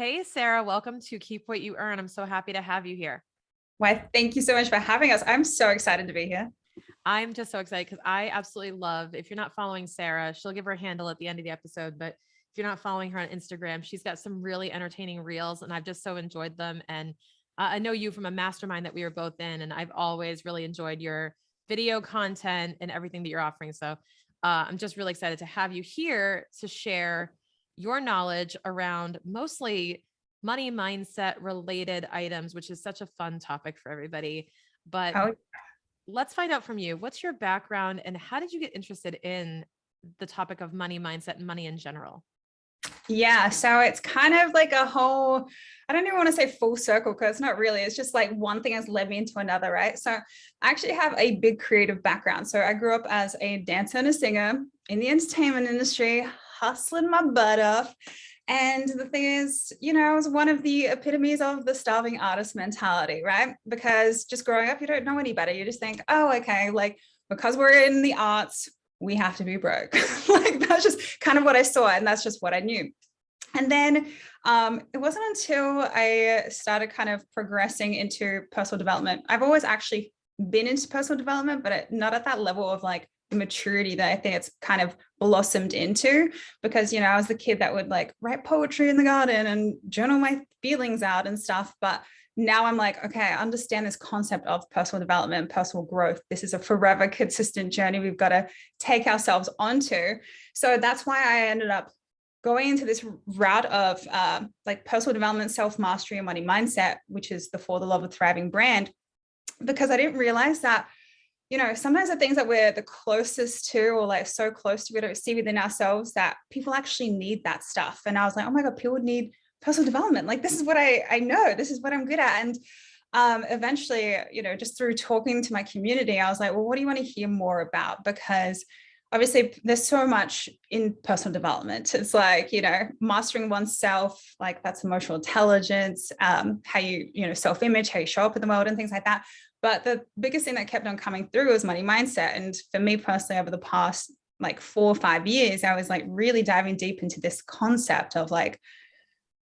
Hey, Sarah, welcome to Keep What You Earn. I'm so happy to have you here. Why, thank you so much for having us. I'm so excited to be here. I'm just so excited because I absolutely love, if you're not following Sarah, she'll give her handle at the end of the episode. But if you're not following her on Instagram, she's got some really entertaining reels and I've just so enjoyed them. And I know you from a mastermind that we were both in, and I've always really enjoyed your video content and everything that you're offering. So I'm just really excited to have you here to share your knowledge around mostly money mindset related items, which is such a fun topic for everybody. But Oh, let's find out from you. What's your background and how did you get interested in the topic of money mindset and money in general? yeah. So it's kind of like a whole, I don't even want to say full circle because it's not really. It's just like one thing has led me into another, right? So I actually have a big creative background. So I grew up as a dancer and a singer in the entertainment industry, hustling my butt off. And the thing is, I was one of the epitomes of the starving artist mentality, right? Because just growing up, you don't know any better. You just think, oh, okay, like because we're in the arts, we have to be broke. Like that's just kind of what I saw. And that's just what I knew. And then it wasn't until I started kind of progressing into personal development. I've always actually been into personal development, but not at that level of like maturity that I think it's kind of blossomed into because, I was the kid that would like write poetry in the garden and journal my feelings out and stuff. But now I'm like, okay, I understand this concept of personal development and personal growth. This is a forever consistent journey we've got to take ourselves onto. So that's why I ended up going into this route of like personal development, self-mastery, and money mindset, which is the For the Love of Thriving brand, because I didn't realize that, sometimes the things that we're the closest to or like so close to, we don't see within ourselves that people actually need that stuff. And I was like, oh my God, people need personal development. Like, this is what I know. This is what I'm good at. And eventually, just through talking to my community, I was like, well, what do you want to hear more about? Because obviously there's so much in personal development. It's like, mastering oneself, like that's emotional intelligence, how you self-image, how you show up in the world and things like that. But the biggest thing that kept on coming through was money mindset. And for me personally, over the past like 4 or 5 years, I was like really diving deep into this concept of like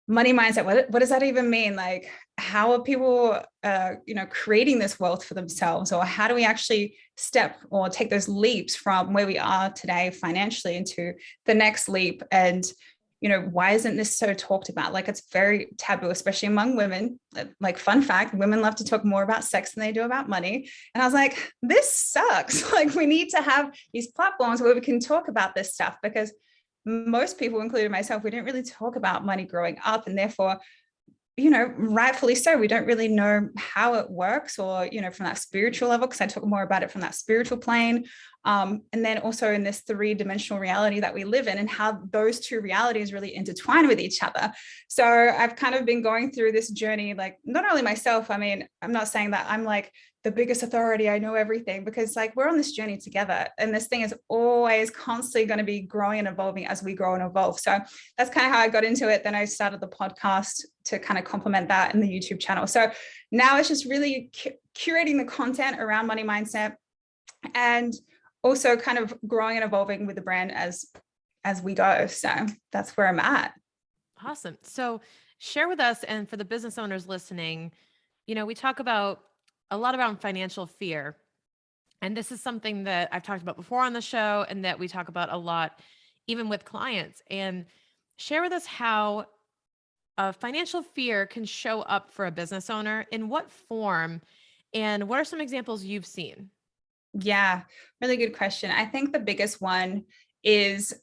money mindset. What does that even mean? Like, how are people, creating this wealth for themselves? Or how do we actually step or take those leaps from where we are today financially into the next leap? And, why isn't this so talked about? Like, it's very taboo, especially among women. Like, fun fact, women love to talk more about sex than they do about money. And I was like, this sucks. Like, we need to have these platforms where we can talk about this stuff because most people, including myself, we didn't really talk about money growing up. And therefore, rightfully so, we don't really know how it works or, from that spiritual level, because I talk more about it from that spiritual plane. And then also in this 3-dimensional reality that we live in and how those two realities really intertwine with each other. So I've kind of been going through this journey, like not only myself, I mean, I'm not saying that I'm like the biggest authority, I know everything, because like we're on this journey together and this thing is always constantly going to be growing and evolving as we grow and evolve. So that's kind of how I got into it. Then I started the podcast to kind of complement that in the YouTube channel. So now it's just really curating the content around money mindset and also kind of growing and evolving with the brand as we go. So that's where I'm at. Awesome. So share with us, and for the business owners listening, we talk about a lot around financial fear. And this is something that I've talked about before on the show and that we talk about a lot, even with clients. And share with us how financial fear can show up for a business owner, in what form, and what are some examples you've seen? Yeah, really good question. I think the biggest one is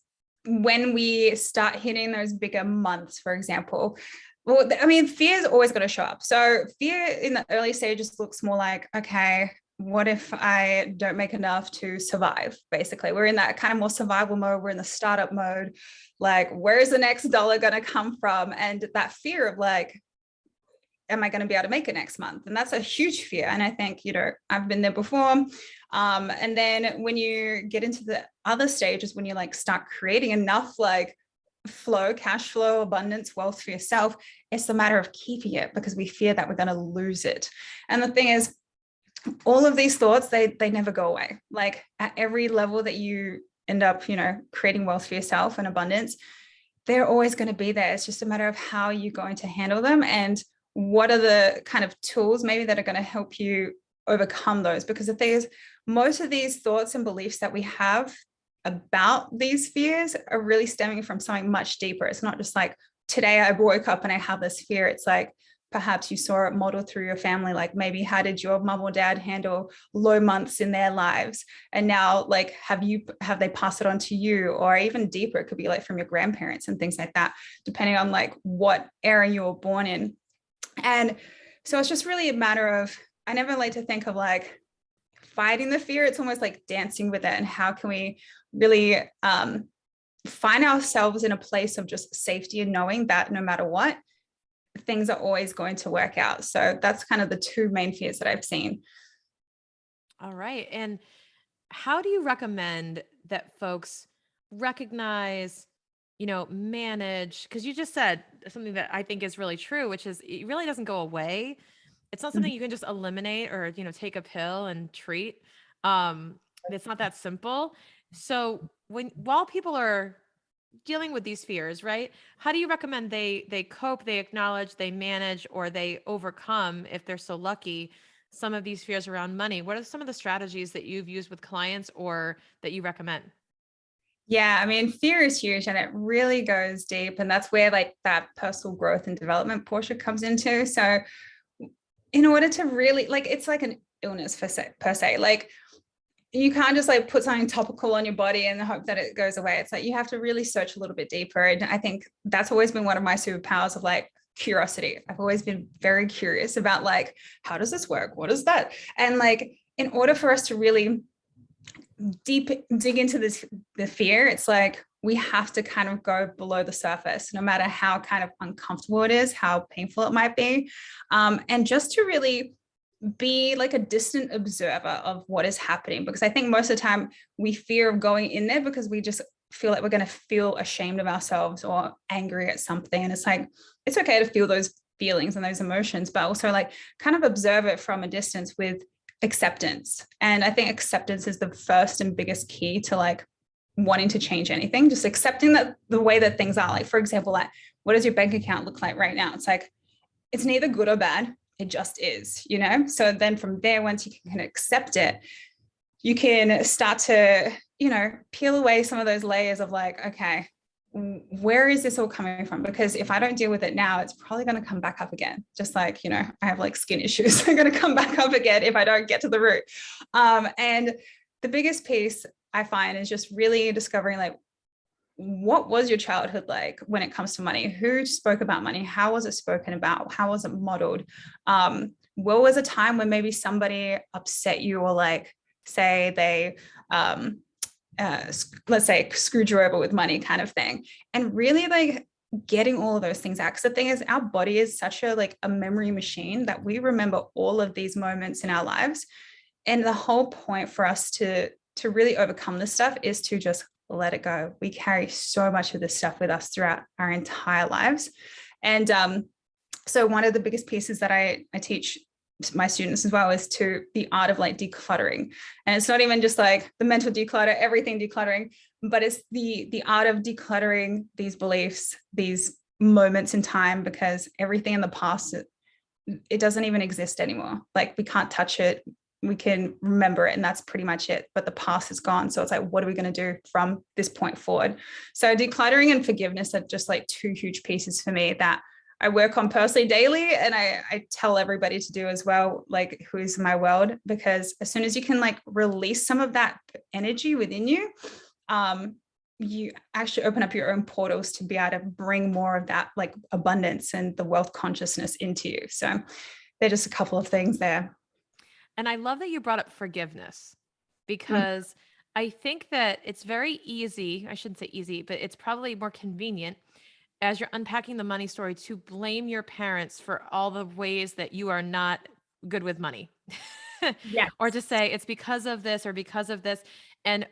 when we start hitting those bigger months, for example. Well, I mean, fear is always going to show up. So fear in the early stages looks more like, okay, what if I don't make enough to survive? Basically, we're in that kind of more survival mode. We're in the startup mode. Like, where's the next dollar going to come from? And that fear of like, am I going to be able to make it next month? And that's a huge fear. And I think, I've been there before. And then when you get into the other stages, when you like start creating enough like flow, cash flow, abundance, wealth for yourself, it's a matter of keeping it because we fear that we're going to lose it. And the thing is, all of these thoughts, they never go away. Like at every level that you end up, creating wealth for yourself and abundance, they're always going to be there. It's just a matter of how you're going to handle them and what are the kind of tools maybe that are going to help you overcome those. Because the thing is, most of these thoughts and beliefs that we have about these fears are really stemming from something much deeper. It's not just like, today I woke up and I have this fear. It's like, perhaps you saw it modeled through your family. Like maybe how did your mom or dad handle low months in their lives? And now like, have they passed it on to you? Or even deeper, it could be like from your grandparents and things like that, depending on like what era you were born in. And so it's just really a matter of, I never like to think of like fighting the fear. It's almost like dancing with it. And how can we really find ourselves in a place of just safety and knowing that no matter what, things are always going to work out. So that's kind of the two main fears that I've seen. All right. And how do you recommend that folks recognize, manage? Because you just said something that I think is really true, which is it really doesn't go away. It's not something you can just eliminate or, take a pill and treat. It's not that simple. So while people are dealing with these fears, right? How do you recommend they cope, they acknowledge, they manage, or they overcome, if they're so lucky, some of these fears around money? What are some of the strategies that you've used with clients or that you recommend? Yeah, I mean, fear is huge and it really goes deep. And that's where like that personal growth and development portion comes into. So in order to really like, it's like an illness per se, like you can't just like put something topical on your body and hope that it goes away. It's like you have to really search a little bit deeper. And I think that's always been one of my superpowers of like curiosity. I've always been very curious about like, how does this work? What is that? And like, in order for us to really dig into the fear, it's like we have to kind of go below the surface, no matter how kind of uncomfortable it is, how painful it might be. And just to really be like a distant observer of what is happening, because I think most of the time we fear of going in there because we just feel like we're going to feel ashamed of ourselves or angry at something. And it's like, it's okay to feel those feelings and those emotions, but also like kind of observe it from a distance with acceptance. And I think acceptance is the first and biggest key to like wanting to change anything, just accepting that the way that things are. Like, for example, like, what does your bank account look like right now? It's like, it's neither good or bad. It just is, So then from there, once you can accept it, you can start to, peel away some of those layers of like, okay, where is this all coming from? Because if I don't deal with it now, it's probably going to come back up again. Just like, I have like skin issues. They're going to come back up again if I don't get to the root. And the biggest piece I find is just really discovering like, what was your childhood like when it comes to money? Who spoke about money? How was it spoken about? How was it modeled? What was a time when maybe somebody upset you or like, say they, let's say screwed you over with money kind of thing, and really like getting all of those things out. Because the thing is, our body is such a like a memory machine that we remember all of these moments in our lives. And the whole point for us to really overcome this stuff is to just let it go. We carry so much of this stuff with us throughout our entire lives. And so one of the biggest pieces that I teach my students as well is to the art of like decluttering. And it's not even just like the mental declutter, everything decluttering, but it's the art of decluttering these beliefs, these moments in time, because everything in the past, it doesn't even exist anymore. Like we can't touch it. We can remember it and that's pretty much it, but the past is gone. So it's like, what are we going to do from this point forward? So decluttering and forgiveness are just like two huge pieces for me that I work on personally daily. And I tell everybody to do as well, like who's in my world, because as soon as you can like release some of that energy within you, you actually open up your own portals to be able to bring more of that like abundance and the wealth consciousness into you. So they're just a couple of things there. And I love that you brought up forgiveness because I think that it's very easy. I shouldn't say easy, but it's probably more convenient as you're unpacking the money story to blame your parents for all the ways that you are not good with money. Yeah. Or to say it's because of this or because of this. And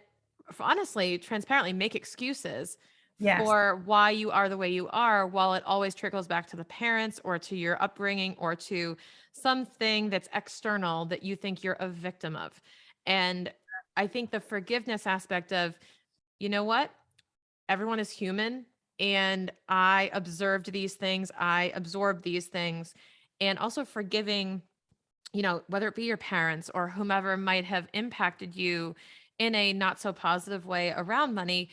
honestly, transparently make excuses Yes. for why you are the way you are, while it always trickles back to the parents or to your upbringing or to something that's external that you think you're a victim of. And I think the forgiveness aspect of, you know what? Everyone is human. and I observed these things, I absorbed these things, and also forgiving, whether it be your parents or whomever might have impacted you in a not so positive way around money,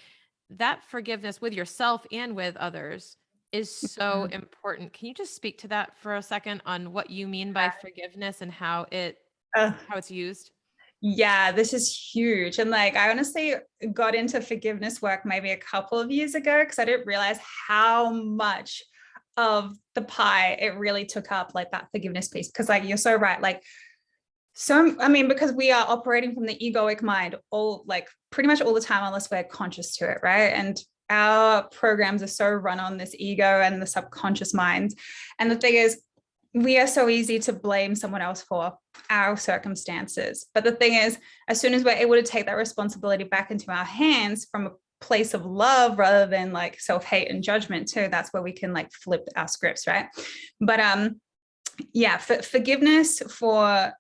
that forgiveness with yourself and with others is so Mm. important. Can you just speak to that for a second on what you mean by forgiveness and Uh, how it's used? yeah, this is huge. And like, I honestly got into forgiveness work maybe a couple of years ago because I didn't realize how much of the pie it really took up, like that forgiveness piece. Because like, you're so right. Like, so, I mean, because we are operating from the egoic mind all like pretty much all the time, unless we're conscious to it, right? And our programs are so run on this ego and the subconscious mind. And the thing is, we are so easy to blame someone else for our circumstances. But the thing is, as soon as we're able to take that responsibility back into our hands from a place of love rather than like self-hate and judgment too, that's where we can like flip our scripts, right? But yeah, forgiveness for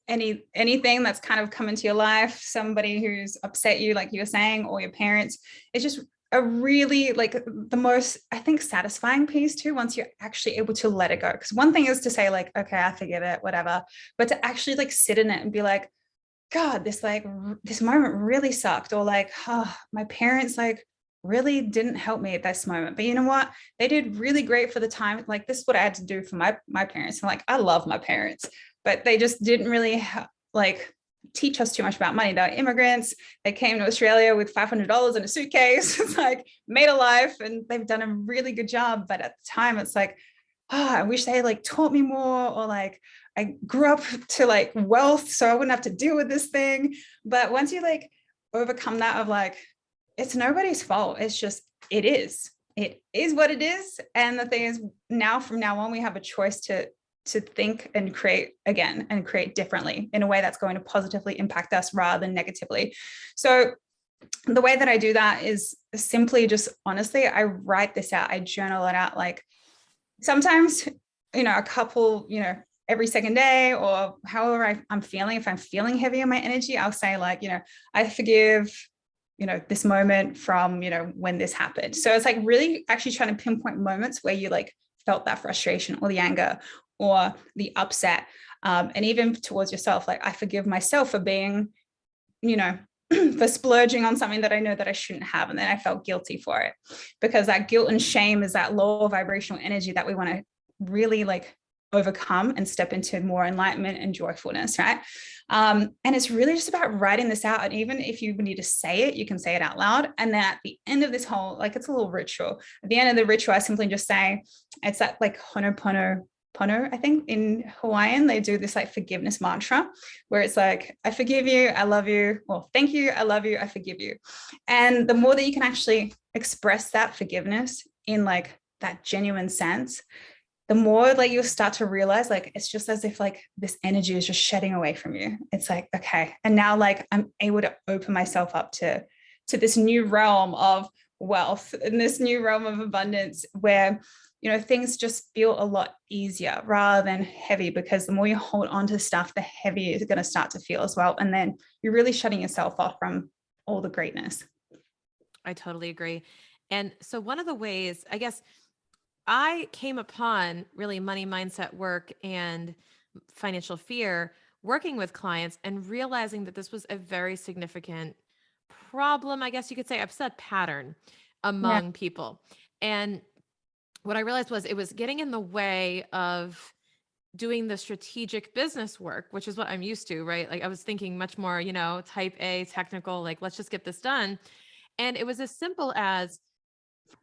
anything that's kind of come into your life, somebody who's upset you, like you were saying, or your parents, it's just a really like the most, I think, satisfying piece too, once you're actually able to let it go. Because one thing is to say like, okay, I forgive it, whatever, but to actually like sit in it and be like, God, this moment really sucked, or like, oh, my parents like really didn't help me at this moment, but you know what, they did really great for the time. Like, this is what I had to do for my parents, and like, I love my parents, but they just didn't really like teach us too much about money. They're immigrants. They came to Australia with $500 in a suitcase. It's like made a life, and they've done a really good job. But at the time, it's like, oh, I wish they like taught me more, or like I grew up to like wealth so I wouldn't have to deal with this thing. But once you like overcome that of like, it's nobody's fault. It's just, it is what it is. And the thing is, now from now on, we have a choice to think and create again and create differently in a way that's going to positively impact us rather than negatively. So the way that I do that is simply just honestly, I write this out, I journal it out, like sometimes, a couple, every second day, or however I'm feeling. If I'm feeling heavy on my energy, I'll say like, I forgive, this moment from, when this happened. So it's like really actually trying to pinpoint moments where you like felt that frustration or the anger or the upset. And even towards yourself, like I forgive myself for being, for splurging on something that I know that I shouldn't have. And then I felt guilty for it, because that guilt and shame is that low vibrational energy that we want to really like overcome and step into more enlightenment and joyfulness, right? And it's really just about writing this out. And even if you need to say it, you can say it out loud. And then at the end of this whole, like, it's a little ritual. At the end of the ritual, I simply just say, it's that like Honopono, I think in Hawaiian, they do this like forgiveness mantra where it's like, I forgive you, I love you, well, thank you, I love you, I forgive you. And the more that you can actually express that forgiveness in like that genuine sense, the more like you'll start to realize like it's just as if like this energy is just shedding away from you. It's like, okay, and now like I'm able to open myself up to this new realm of wealth and this new realm of abundance where things just feel a lot easier rather than heavy, because the more you hold on to stuff, the heavier it's going to start to feel as well. And then you're really shutting yourself off from all the greatness. I totally agree. And so one of the ways, I guess, I came upon really money mindset work and financial fear working with clients and realizing that this was a very significant problem, I guess you could say, upset pattern Yeah. among people. And what I realized was it was getting in the way of doing the strategic business work, which is what I'm used to, right? Like I was thinking much more, type A, technical, like let's just get this done. And it was as simple as,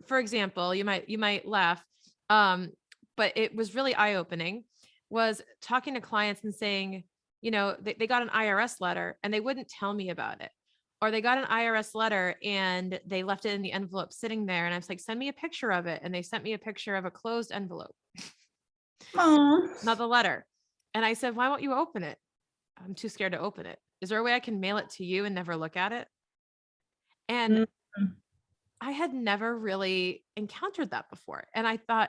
for example, you might laugh, um, but it was really eye-opening, was talking to clients and saying, they got an IRS letter and they wouldn't tell me about it. Or they got an IRS letter and they left it in the envelope sitting there. And I was like, send me a picture of it. And they sent me a picture of a closed envelope, Oh. not the letter. And I said, why won't you open it? I'm too scared to open it. Is there a way I can mail it to you and never look at it? And I had never really encountered that before. And I thought,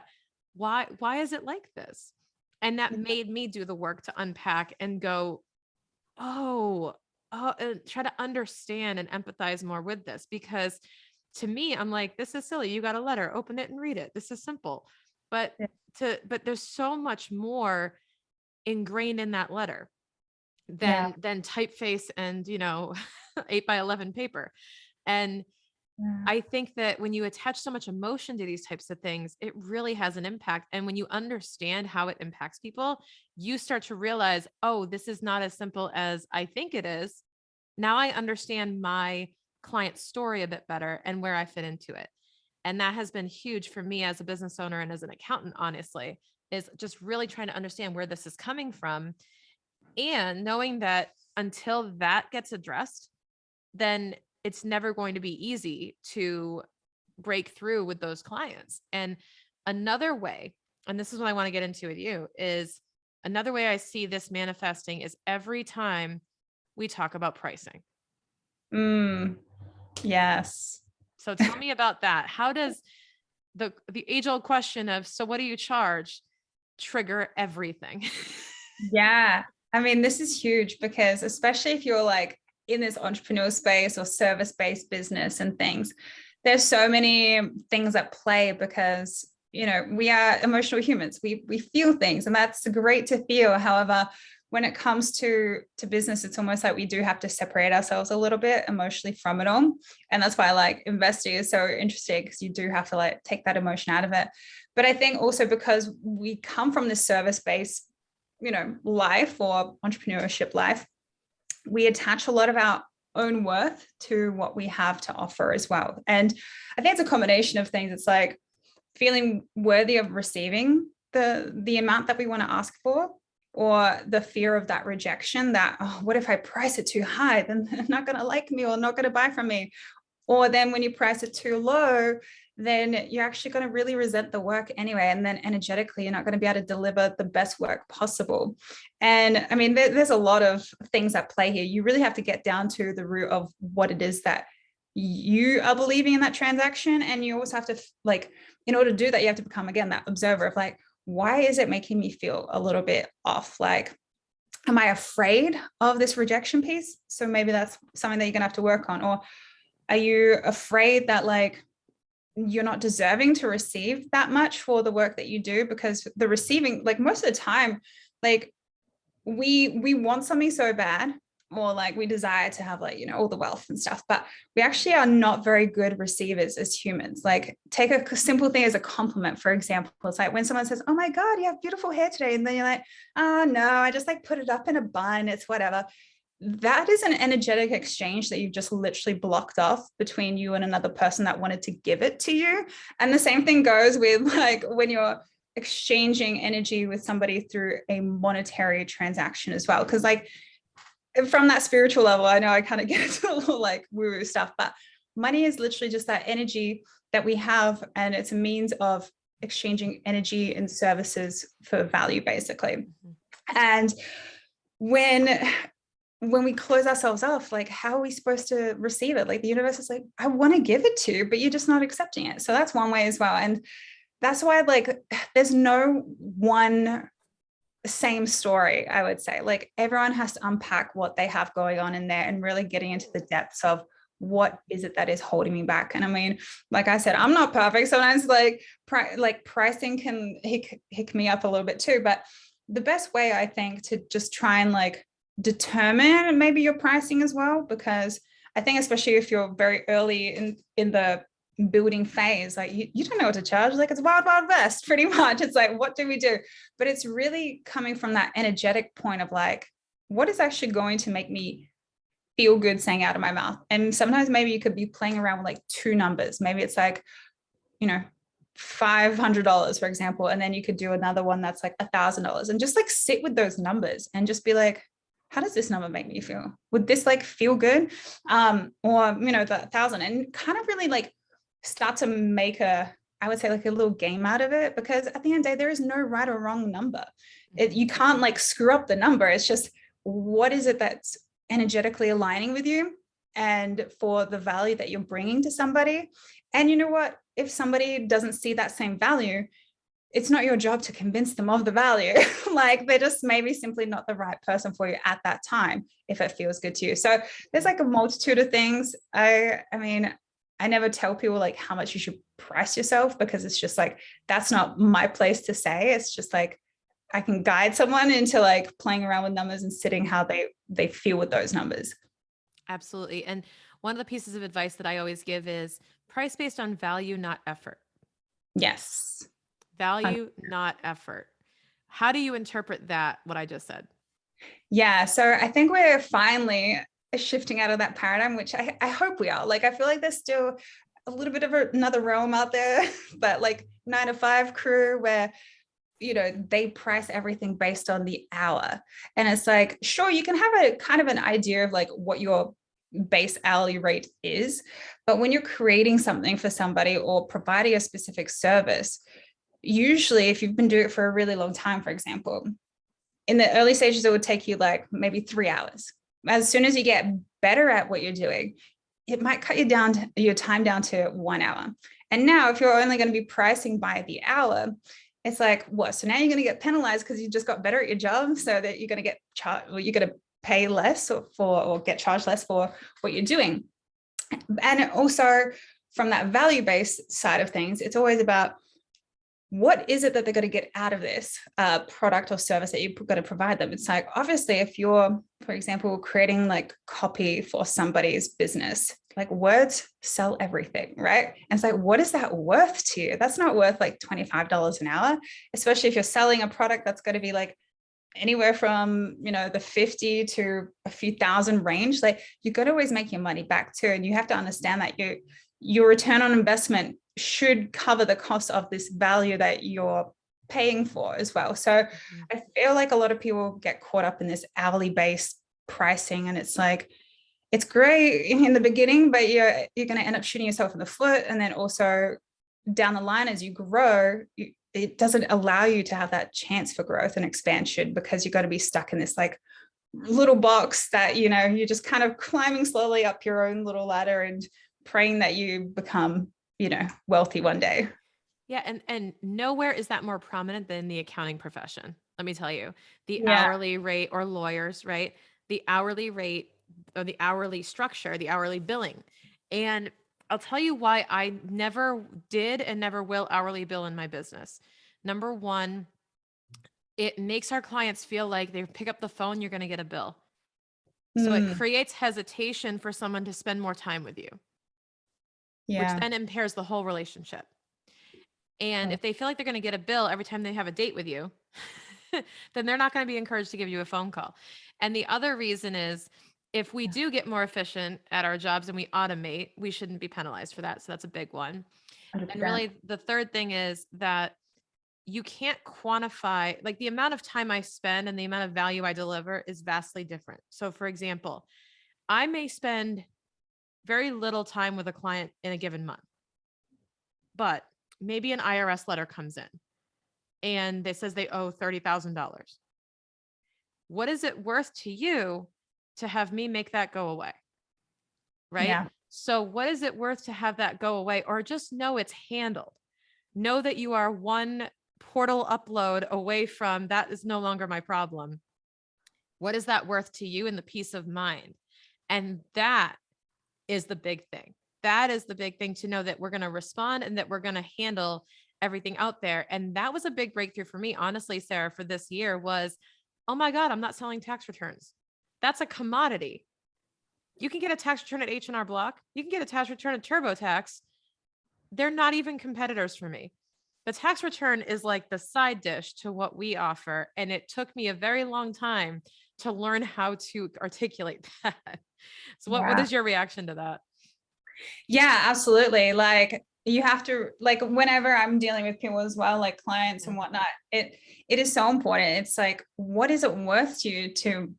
why is it like this? And that made me do the work to unpack and go, oh, and try to understand and empathize more with this, because to me, I'm like, this is silly. You got a letter, open it and read it. This is simple. But Yeah. but there's so much more ingrained in that letter Yeah. than typeface and, 8 by 11 paper. And Yeah. I think that when you attach so much emotion to these types of things, it really has an impact. And when you understand how it impacts people, you start to realize, oh, this is not as simple as I think it is. Now I understand my client's story a bit better and where I fit into it. And that has been huge for me as a business owner and as an accountant, honestly, is just really trying to understand where this is coming from and knowing that until that gets addressed, then it's never going to be easy to break through with those clients. And another way, and this is what I want to get into with you, is another way I see this manifesting is every time we talk about pricing. Yes. So tell me about that. How does the age old question of, so what do you charge, trigger everything? Yeah. I mean, this is huge because especially if you're like in this entrepreneurial space or service-based business and things, there's so many things at play because, we are emotional humans. We feel things and that's great to feel. However, when it comes to business, it's almost like we do have to separate ourselves a little bit emotionally from it all. And that's why like investing is so interesting because you do have to like take that emotion out of it. But I think also because we come from this service-based life or entrepreneurship life, we attach a lot of our own worth to what we have to offer as well. And I think it's a combination of things. It's like feeling worthy of receiving the amount that we want to ask for, or the fear of that rejection that, oh, what if I price it too high? Then they're not going to like me or not going to buy from me. Or then when you price it too low, then you're actually going to really resent the work anyway. And then energetically, you're not going to be able to deliver the best work possible. And I mean, there's a lot of things at play here. You really have to get down to the root of what it is that you are believing in that transaction. And you also have to, like, in order to do that, you have to become, again, that observer of like, why is it making me feel a little bit off? Like, am I afraid of this rejection piece? So maybe that's something that you're going to have to work on. Or are you afraid that like you're not deserving to receive that much for the work that you do? Because the receiving, like most of the time, like we want something so bad, or like we desire to have like, all the wealth and stuff, but we actually are not very good receivers as humans. Like take a simple thing as a compliment, for example. It's like when someone says, oh my God, you have beautiful hair today. And then you're like, oh no, I just like put it up in a bun. It's whatever. That is an energetic exchange that you've just literally blocked off between you and another person that wanted to give it to you. And the same thing goes with like when you're exchanging energy with somebody through a monetary transaction as well. Because like from that spiritual level, I know I kind of get into a little like woo-woo stuff, but money is literally just that energy that we have, and it's a means of exchanging energy and services for value, basically. Mm-hmm. And when we close ourselves off, like how are we supposed to receive it? Like the universe is like, I want to give it to you, but you're just not accepting it. So that's one way as well. And that's why like there's no one same story, I would say. Like everyone has to unpack what they have going on in there and really getting into the depths of what is it that is holding me back. And I mean, like I said, I'm not perfect. Sometimes like pricing can hick me up a little bit too. But the best way, I think, to just try and like determine maybe your pricing as well, because I think especially if you're very early in the building phase, like you don't know what to charge. Like it's wild west pretty much. It's like, what do we do? But it's really coming from that energetic point of like, what is actually going to make me feel good saying out of my mouth? And sometimes maybe you could be playing around with like two numbers. Maybe it's like, $500, for example, and then you could do another one that's like $1,000, and just like sit with those numbers and just be like, how does this number make me feel? Would this like feel good? Or the 1,000, and kind of really like start to make I would say like a little game out of it, because at the end of the day, there is no right or wrong number. You can't like screw up the number. It's just, what is it that's energetically aligning with you and for the value that you're bringing to somebody? And you know what? If somebody doesn't see that same value, it's not your job to convince them of the value. Like they're just maybe simply not the right person for you at that time, if it feels good to you. So there's like a multitude of things. I mean, I never tell people like how much you should price yourself, because it's just like, that's not my place to say. It's just like, I can guide someone into like playing around with numbers and sitting how they feel with those numbers. Absolutely. And one of the pieces of advice that I always give is price based on value, not effort. Yes. Value, not effort. How do you interpret that, what I just said? Yeah. So I think we're finally shifting out of that paradigm, which I hope we are. Like, I feel like there's still a little bit of another realm out there, but like 9 to 5 crew where, you know, they price everything based on the hour. And it's like, sure, you can have a kind of an idea of like what your base hourly rate is, but when you're creating something for somebody or providing a specific service, usually if you've been doing it for a really long time, for example, in the early stages, it would take you like maybe 3 hours. As soon as you get better at what you're doing, it might cut you down to, your time down to 1 hour. And now if you're only going to be pricing by the hour, it's like, what? So now you're going to get penalized because you just got better at your job, so that you're going to get charged, or you're going to pay less or get charged less for what you're doing. And also from that value-based side of things, it's always about, what is it that they're going to get out of this product or service that you're going to provide them? It's like, obviously, if you're, for example, creating like copy for somebody's business, like words sell everything, right? And it's like, what is that worth to you? That's not worth like $25 an hour, especially if you're selling a product that's going to be like anywhere from, you know, the 50 to a few thousand range. Like, you got to always make your money back too. And you have to understand that your return on investment should cover the cost of this value that you're paying for as well. So I feel like a lot of people get caught up in this hourly based pricing, and it's like, it's great in the beginning, but you're going to end up shooting yourself in the foot. And then also down the line, as you grow, it doesn't allow you to have that chance for growth and expansion, because you've got to be stuck in this like little box that, you know, you're just kind of climbing slowly up your own little ladder and praying that you become, you know, wealthy one day. Yeah, and nowhere is that more prominent than the accounting profession. Let me tell you, the Yeah. hourly rate, or lawyers, right? The hourly rate, or the hourly structure, the hourly billing. And I'll tell you why I never did and never will hourly bill in my business. Number one, it makes our clients feel like they pick up the phone, you're going to get a bill. So it creates hesitation for someone to spend more time with you, which then impairs the whole relationship. And if they feel like they're going to get a bill every time they have a date with you, then they're not going to be encouraged to give you a phone call. And the other reason is, if we do get more efficient at our jobs and we automate, we shouldn't be penalized for that. So that's a big one. 100%. And really, the third thing is that you can't quantify, like, the amount of time I spend and the amount of value I deliver is vastly different. So for example, I may spend very little time with a client in a given month, but maybe an IRS letter comes in and it says they owe $30,000. What is it worth to you to have me make that go away? Right? Yeah. So what is it worth to have that go away, or just know it's handled? Know that you are one portal upload away from that is no longer my problem. What is that worth to you and the peace of mind? And that is the big thing. That is the big thing, to know that we're going to respond and that we're going to handle everything out there. And that was a big breakthrough for me, honestly, Sarah, for this year was, oh my God, I'm not selling tax returns. That's a commodity. You can get a tax return at H&R Block. You can get a tax return at TurboTax. They're not even competitors for me. The tax return is like the side dish to what we offer. And it took me a very long time to learn how to articulate that. So what is your reaction to that? Yeah, absolutely. Like, you have to, like, whenever I'm dealing with people as well, like clients and whatnot, it is so important. It's like, what is it worth to you to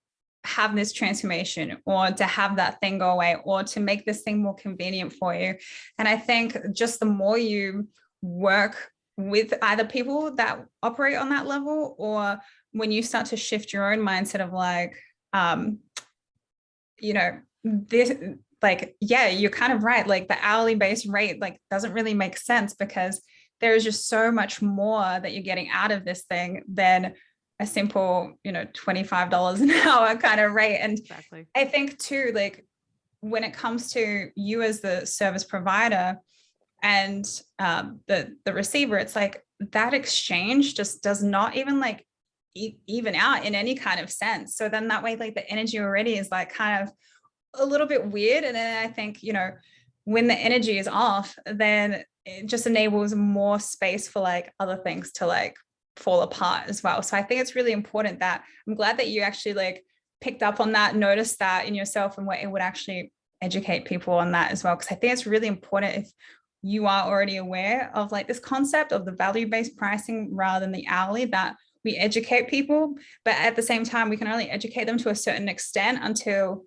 have this transformation, or to have that thing go away, or to make this thing more convenient for you? And I think just the more you work with either people that operate on that level, or when you start to shift your own mindset of like, you know, this, like, yeah, you're kind of right. Like, the hourly based rate, like, doesn't really make sense, because there is just so much more that you're getting out of this thing than a simple, you know, $25 an hour kind of rate. And Exactly. I think too, like, when it comes to you as the service provider and the receiver, it's like that exchange just does not even like even out in any kind of sense. So then that way, like the energy already is like kind of a little bit weird. And then I think, you know, when the energy is off, then it just enables more space for like other things to like fall apart as well. So I think it's really important that I'm glad that you actually like picked up on that, noticed that in yourself, and what it would actually educate people on that as well. Because I think it's really important if you are already aware of like this concept of the value-based pricing rather than the hourly, that we educate people, but at the same time, we can only educate them to a certain extent until,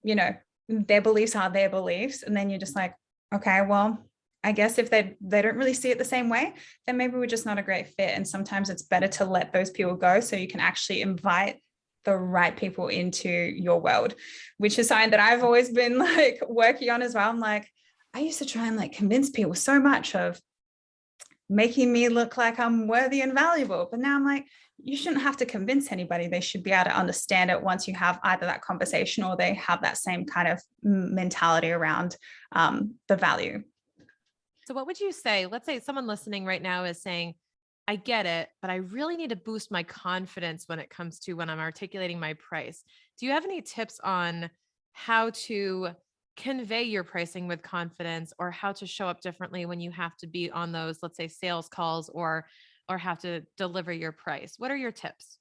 you know, their beliefs are their beliefs. And then you're just like, okay, well, I guess if they don't really see it the same way, then maybe we're just not a great fit. And sometimes it's better to let those people go so you can actually invite the right people into your world, which is something that I've always been like working on as well. I'm like, I used to try and like convince people so much of making me look like I'm worthy and valuable. But now I'm like, you shouldn't have to convince anybody. They should be able to understand it once you have either that conversation or they have that same kind of mentality around the value. So what would you say? Let's say someone listening right now is saying, I get it, but I really need to boost my confidence when it comes to when I'm articulating my price. Do you have any tips on how to convey your pricing with confidence, or how to show up differently when you have to be on those, let's say, sales calls, or have to deliver your price? What are your tips?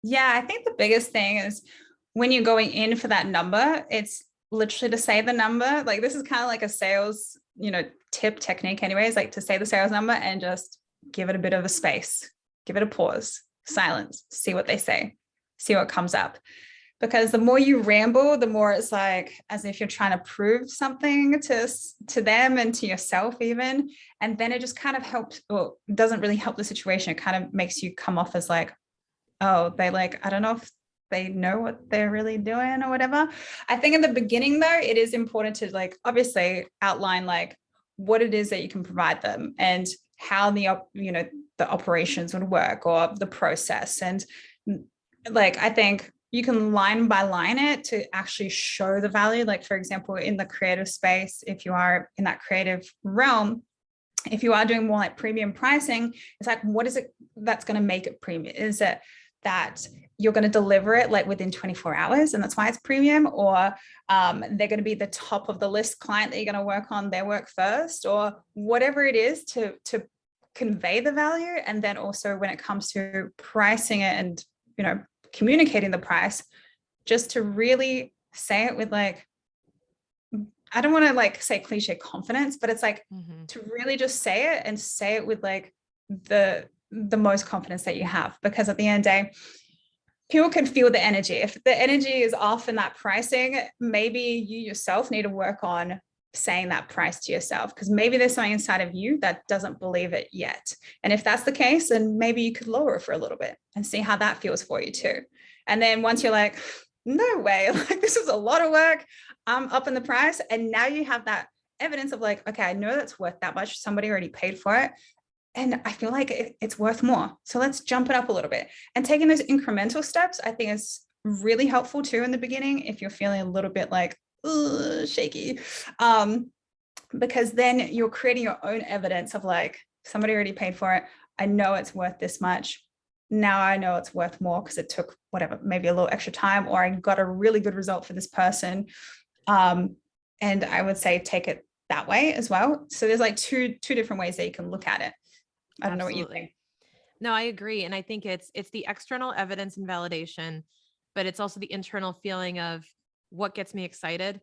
Yeah, I think the biggest thing is when you're going in for that number, it's literally to say the number. Like this is kind of like a sales, you know, tip technique anyways, like to say the sales number and just give it a bit of a space, give it a pause, silence, see what they say, see what comes up. Because the more you ramble, the more it's like as if you're trying to prove something to them and to yourself even. And then it just kind of helps, or doesn't really help the situation. It kind of makes you come off as like, oh, they like, I don't know if they know what they're really doing or whatever. I think in the beginning though, it is important to like obviously outline like what it is that you can provide them and how the operations would work or the process. And like I think you can line by line it to actually show the value. Like for example, in the creative space, if you are in that creative realm, if you are doing more like premium pricing, it's like, what is it that's going to make it premium? Is it that you're going to deliver it like within 24 hours and that's why it's premium, or they're going to be the top of the list client that you're going to work on their work first, or whatever it is to convey the value. And then also when it comes to pricing it and, you know, communicating the price, just to really say it with like, I don't want to like say cliche confidence, but it's like to really just say it and say it with like the most confidence that you have. Because at the end of the day, people can feel the energy. If the energy is off in that pricing, maybe you yourself need to work on saying that price to yourself, because maybe there's something inside of you that doesn't believe it yet. And if that's the case, then maybe you could lower it for a little bit and see how that feels for you too. And then once you're like, no way, like this is a lot of work, I'm up in the price. And now you have that evidence of like, okay, I know that's worth that much. Somebody already paid for it. And I feel like it's worth more. So let's jump it up a little bit. And taking those incremental steps, I think is really helpful too in the beginning if you're feeling a little bit like shaky. Because then you're creating your own evidence of like, somebody already paid for it. I know it's worth this much. Now I know it's worth more because it took whatever, maybe a little extra time, or I got a really good result for this person. And I would say take it that way as well. So there's like two different ways that you can look at it. I don't know what you think. No, I agree. And I think it's the external evidence and validation, but it's also the internal feeling of what gets me excited.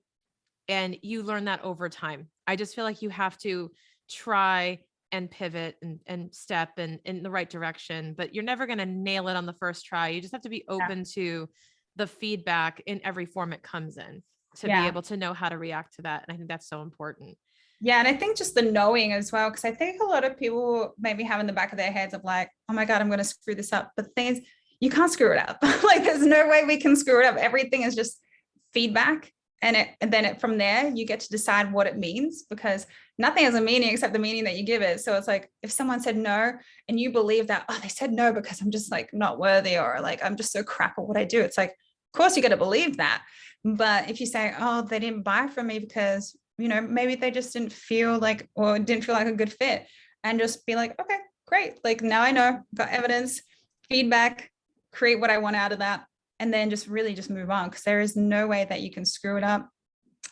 And you learn that over time. I just feel like you have to try and pivot and step in the right direction, but you're never going to nail it on the first try. You just have to be open to the feedback in every form it comes in to be able to know how to react to that. And I think that's so important. Yeah. And I think just the knowing as well, because I think a lot of people maybe have in the back of their heads of like, oh my God, I'm going to screw this up. But the thing is, you can't screw it up. Like there's no way we can screw it up. Everything is just feedback. And then from there, you get to decide what it means, because nothing has a meaning except the meaning that you give it. So it's like, if someone said no and you believe that, oh, they said no because I'm just like not worthy, or like, I'm just so crap at what I do. It's like, course you got to believe that. But if you say, oh, they didn't buy from me because, maybe they just didn't feel like, or didn't feel like a good fit, and just be like, okay, great. Like now I know, got evidence, feedback, create what I want out of that. And then just really just move on, because there is no way that you can screw it up.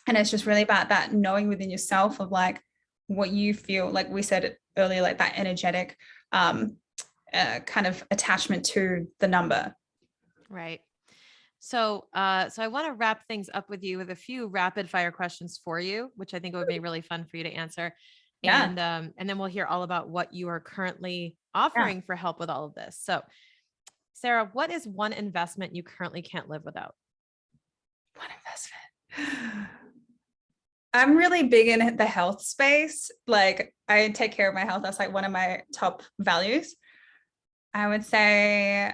And it's just really about that knowing within yourself of like what you feel, like we said earlier, like that energetic kind of attachment to the number. Right. So I want to wrap things up with you with a few rapid fire questions for you, which I think would be really fun for you to answer. Yeah. And then we'll hear all about what you are currently Yeah. offering for help with all of this. So Sarah, what is one investment you currently can't live without? One investment. I'm really big in the health space. Like I take care of my health. That's like one of my top values. I would say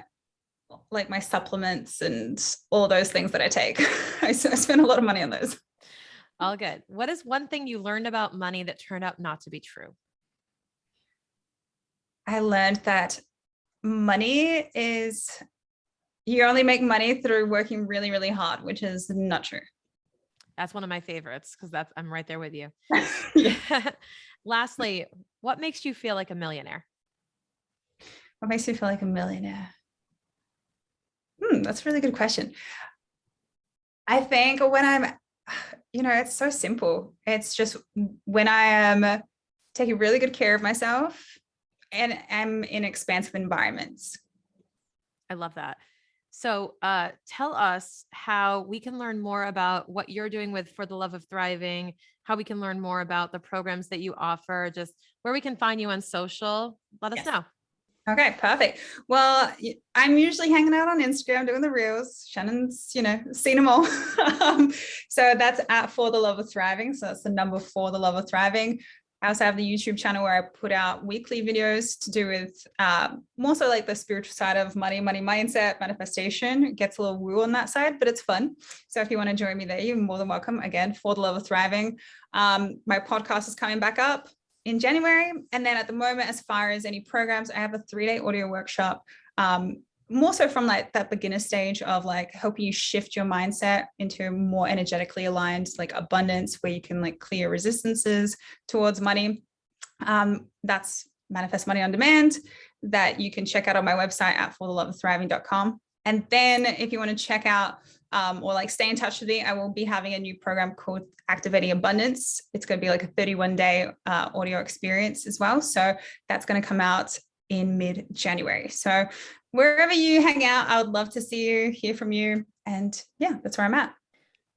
like my supplements and all those things that I take. I spend a lot of money on those. All good. What is one thing you learned about money that turned out not to be true? I learned that money is, you only make money through working really, really hard, which is not true. That's one of my favorites because I'm right there with you. Yeah. Lastly, what makes you feel like a millionaire? What makes you feel like a millionaire? That's a really good question. I think when I'm, it's so simple. It's just when I am taking really good care of myself and am in expansive environments. I love that. So tell us how we can learn more about what you're doing with For the Love of Thriving, how we can learn more about the programs that you offer, just where we can find you on social. Let us know. Okay, perfect. Well, I'm usually hanging out on Instagram doing the reels. Shannon's, seen them all. So that's at For the Love of Thriving. So that's the number For the Love of Thriving. I also have the YouTube channel where I put out weekly videos to do with more so like the spiritual side of money mindset, manifestation. It gets a little woo on that side, but it's fun. So if you want to join me there, you're more than welcome. Again, For the Love of Thriving. My podcast is coming back up in January. And then at the moment, as far as any programs, I have a 3-day audio workshop, more so from like that beginner stage of like helping you shift your mindset into more energetically aligned, like abundance, where you can like clear resistances towards money. That's Manifest Money on Demand, that you can check out on my website at fortheloveofthriving.com. And then if you want to check out or like stay in touch with me, I will be having a new program called Activating Abundance. It's going to be like a 31-day audio experience as well. So that's going to come out in mid-January. So wherever you hang out, I would love to see you, hear from you. And yeah, that's where I'm at.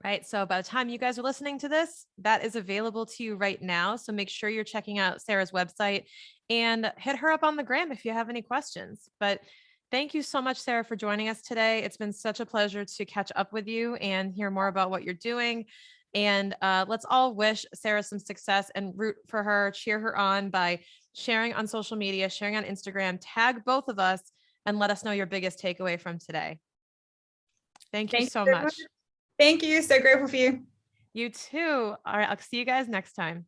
Right. So by the time you guys are listening to this, that is available to you right now. So make sure you're checking out Sarah's website and hit her up on the gram if you have any questions. But thank you so much, Sarah, for joining us today. It's been such a pleasure to catch up with you and hear more about what you're doing. And let's all wish Sarah some success and root for her, cheer her on by sharing on social media, sharing on Instagram, tag both of us, and let us know your biggest takeaway from today. Thank you so much. Thank you. So grateful for you. You too. All right. I'll see you guys next time.